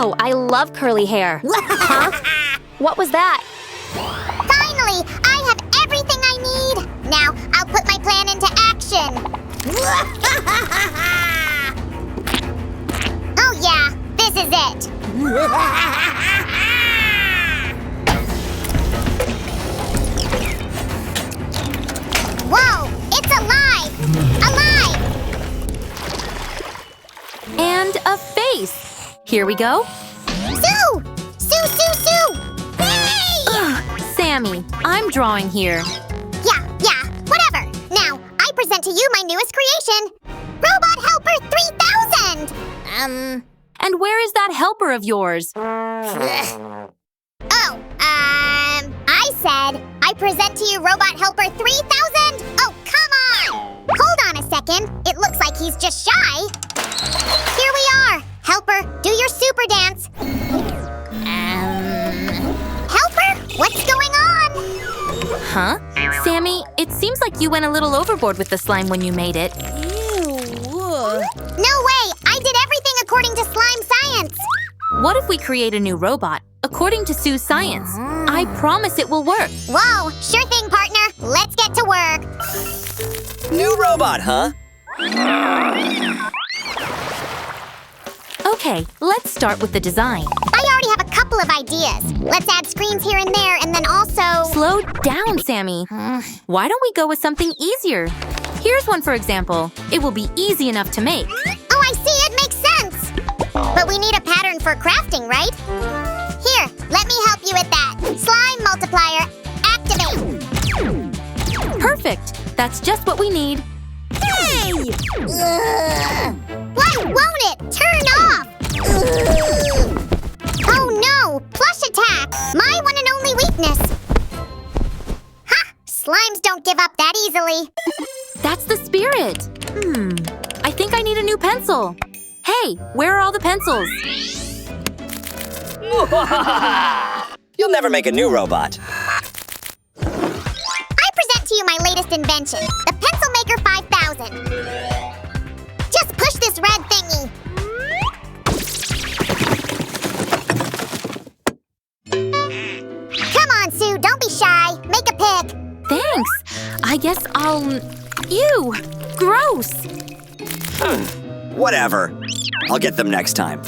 Oh, I love curly hair. Huh? What was that? Finally! I have everything I need! Now, I'll put my plan into action! Oh yeah, this is it! Whoa! It's alive! Alive! And a face. Here we go. Sue! Sue, Sue, Sue! Hey! Ugh, Sammy, I'm drawing here. Yeah, whatever. Now, I present to you my newest creation, Robot Helper 3000! And where is that helper of yours? I said, I present to you Robot Helper 3000? Oh, come on! Hold on a second. It looks like he's just shy. Here we are. Helper, do your super dance. Helper, what's going on? Huh? Sammy, it seems like you went a little overboard with the slime when you made it. No way! I did everything according to slime science! What if we create a new robot, according to Sue's science? I promise it will work. Whoa, sure thing, partner. Let's get to work. New robot, huh? Okay, let's start with the design. I already have a couple of ideas. Let's add screens here and there, and then also… Slow down, Sammy. Why don't we go with something easier? Here's one, for example. It will be easy enough to make. Oh, I see. It makes sense. But we need a pattern for crafting, right? Here, let me help you with that. Slime multiplier, activate. Perfect. That's just what we need. Hey! Why won't it? Turn off! Oh no! Plush attack! My one and only weakness! Ha! Slimes don't give up that easily. That's the spirit. I think I need a new pencil. Hey, where are all the pencils? You'll never make a new robot. I present to you my latest invention, the Pencil Maker 5000. Just push this red thingy. Come on, Sue, don't be shy. Make a pick. Thanks. I guess I'll… Ew! Gross! Whatever. I'll get them next time.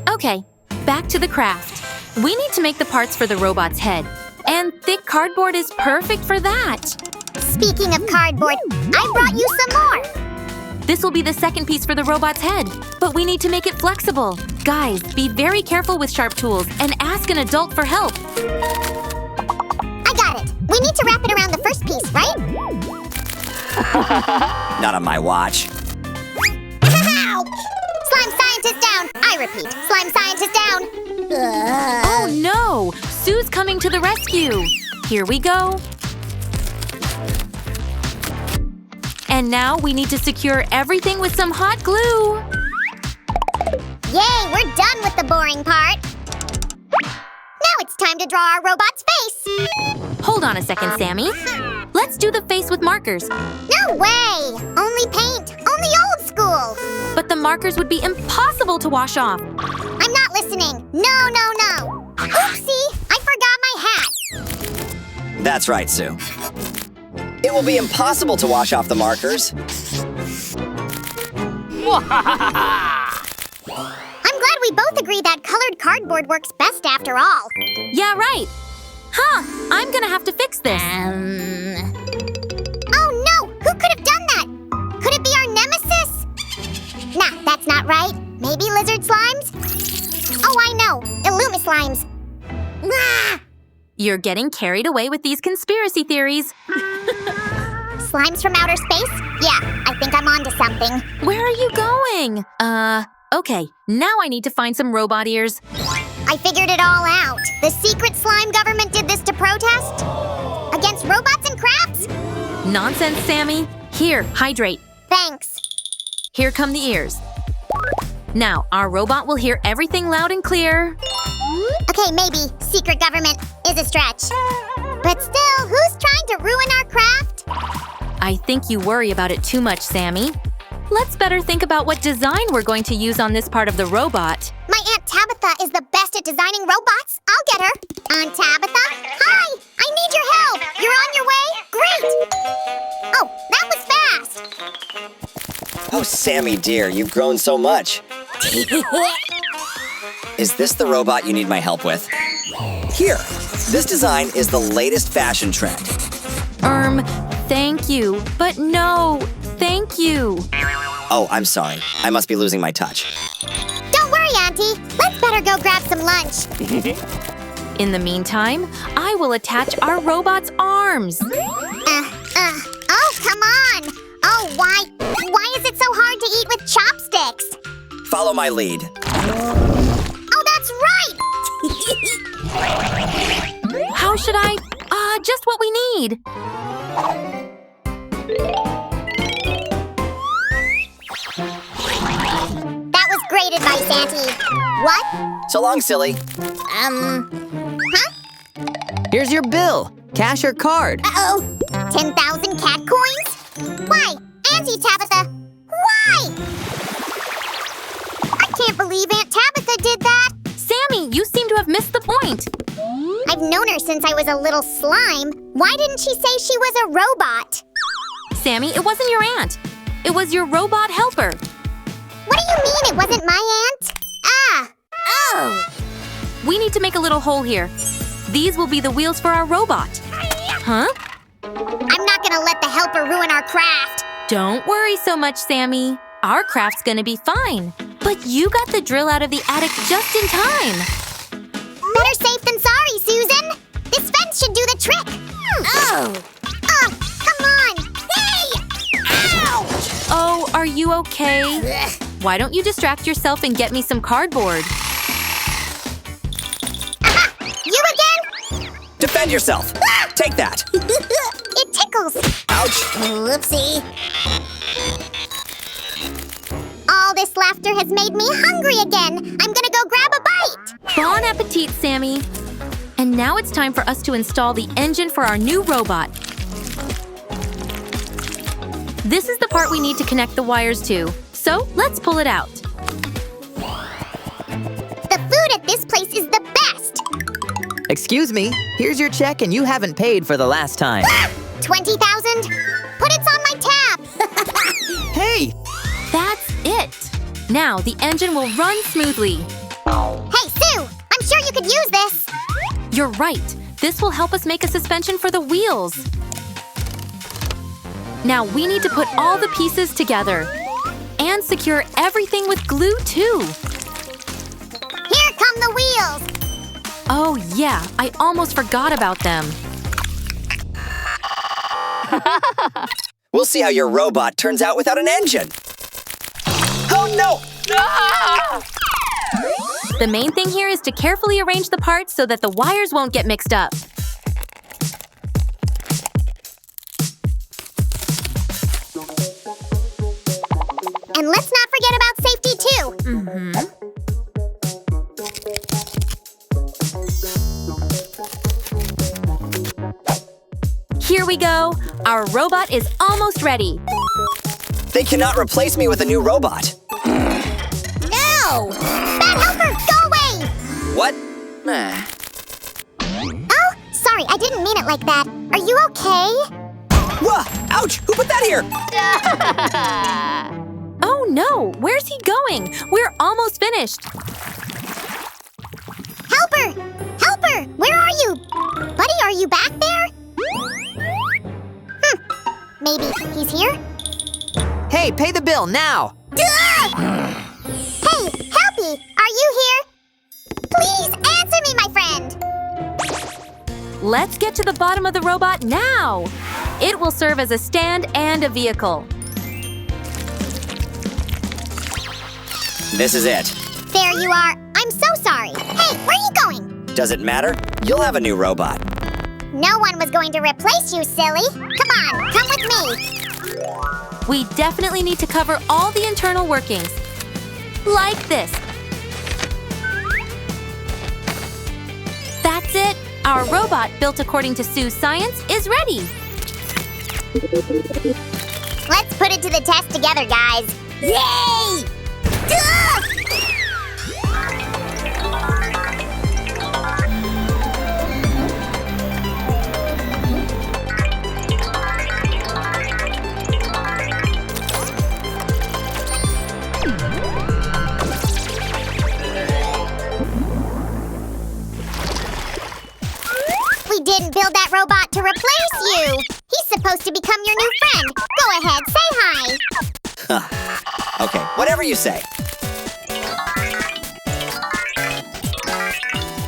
Okay, back to the craft. We need to make the parts for the robot's head. And thick cardboard is perfect for that. Speaking of cardboard, I brought you some more. This will be the second piece for the robot's head. But we need to make it flexible. Guys, be very careful with sharp tools and ask an adult for help. I got it. We need to wrap it around the first piece, right? Not on my watch. Ouch! Slime scientist down! I repeat, slime scientist down! Oh no! Sue's coming to the rescue! Here we go. And now we need to secure everything with some hot glue. Yay, we're done with the boring part. Now it's time to draw our robot's face. Hold on a second, Sammy. Let's do the face with markers. No way! Only paint, only old school. But the markers would be impossible to wash off. I'm not listening. No. Oopsie, I forgot my hat. That's right, Sue. It will be impossible to wash off the markers. I'm glad we both agree that colored cardboard works best after all. Yeah, right. Huh, I'm gonna have to fix this. Oh no, who could have done that? Could it be our nemesis? Nah, that's not right. Maybe lizard slimes? Oh, I know, Illumi slimes. Ah! You're getting carried away with these conspiracy theories. Slimes from outer space? Yeah, I think I'm onto something. Where are you going? Okay, now I need to find some robot ears. I figured it all out. The secret slime government did this to protest? Against robots and crafts? Nonsense, Sammy. Here, hydrate. Thanks. Here come the ears. Now, our robot will hear everything loud and clear. Okay, maybe secret government is a stretch. But still, who's trying to ruin our craft? I think you worry about it too much, Sammy. let's better think about what design we're going to use on this part of the robot. My Aunt Tabitha is the best at designing robots. I'll get her. Aunt Tabitha? Hi! I need your help. You're on your way? Great! Oh, that was fast. Oh, Sammy dear, you've grown so much. Is this the robot you need my help with? Here, this design is the latest fashion trend. Thank you, but no, thank you. Oh, I'm sorry. I must be losing my touch. Don't worry, Auntie. Let's better go grab some lunch. In the meantime, I will attach our robot's arms. Oh, come on. Oh, why is it so hard to eat with chopsticks? Follow my lead. Oh, that's right. How should I? Just what we need. That was great advice, Auntie. What? So long, silly. Huh? Here's your bill. Cash or card. Uh-oh. 10,000 cat coins? Why? Auntie Tabitha, why? I can't believe Aunt Tabitha did that. Sammy, you seem to have missed the point. I've known her since I was a little slime. Why didn't she say she was a robot? Sammy, it wasn't your aunt. It was your robot helper. What do you mean it wasn't my aunt? Oh. We need to make a little hole here. These will be the wheels for our robot. Huh? I'm not gonna let the helper ruin our craft. Don't worry so much, Sammy. Our craft's gonna be fine. But you got the drill out of the attic just in time. Better safe than sorry, Susan. This fence should do the trick. Oh, come on. Hey! Ouch! Oh, are you okay? Why don't you distract yourself and get me some cardboard? You again? Defend yourself. Take that. It tickles. Ouch. Whoopsie. All this laughter has made me hungry again. I'm gonna go grab a bite. Bon appetit, Sammy. And now it's time for us to install the engine for our new robot. This is the part we need to connect the wires to. So let's pull it out. The food at this place is the best. Excuse me, here's your check and you haven't paid for the last time. 20,000? Put it on my tab. Hey! That's it. Now the engine will run smoothly. Hey, Sue! I'm sure you could use this. You're right. This will help us make a suspension for the wheels. Now we need to put all the pieces together. And secure everything with glue, too. Here come the wheels. Oh, yeah. I almost forgot about them. We'll see how your robot turns out without an engine. Oh, no! The main thing here is to carefully arrange the parts so that the wires won't get mixed up. And let's not forget about safety, too. Here we go. Our robot is almost ready. They cannot replace me with a new robot. No! Bad helper, go away! What? Oh, sorry, I didn't mean it like that. Are you okay? Whoa! Ouch! Who put that here? Oh no! Where's he going? We're almost finished. Helper! Helper! Where are you? Buddy, are you back there? Maybe he's here? Hey, pay the bill now! Hey, Helpy! Are you here? Please answer me, my friend! Let's get to the bottom of the robot now. It will serve as a stand and a vehicle. This is it. There you are. I'm so sorry. Hey, where are you going? Does it matter? You'll have a new robot. No one was going to replace you, silly. Come on, come with me. We definitely need to cover all the internal workings. Like this. That's it. Our robot, built according to Sue's science, is ready. Let's put it to the test together, guys. Yay! Duh! We didn't build that robot to replace you. He's supposed to become your new friend. Go ahead, say hi. Okay, whatever you say.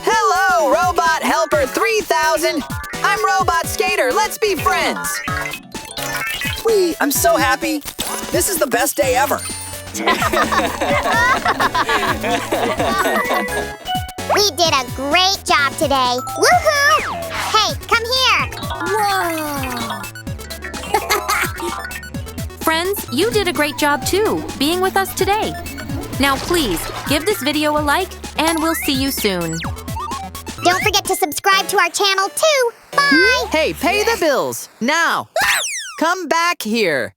Hello, Robot Helper 3000. I'm Robot Skater. Let's be friends. Whee! I'm so happy. This is the best day ever. We did a great job today. Woohoo! Hey, come here. Friends, you did a great job too, being with us today. Now please, give this video a like, and we'll see you soon. Don't forget to subscribe to our channel too. Bye! Hey, pay the bills. Now. Come back here.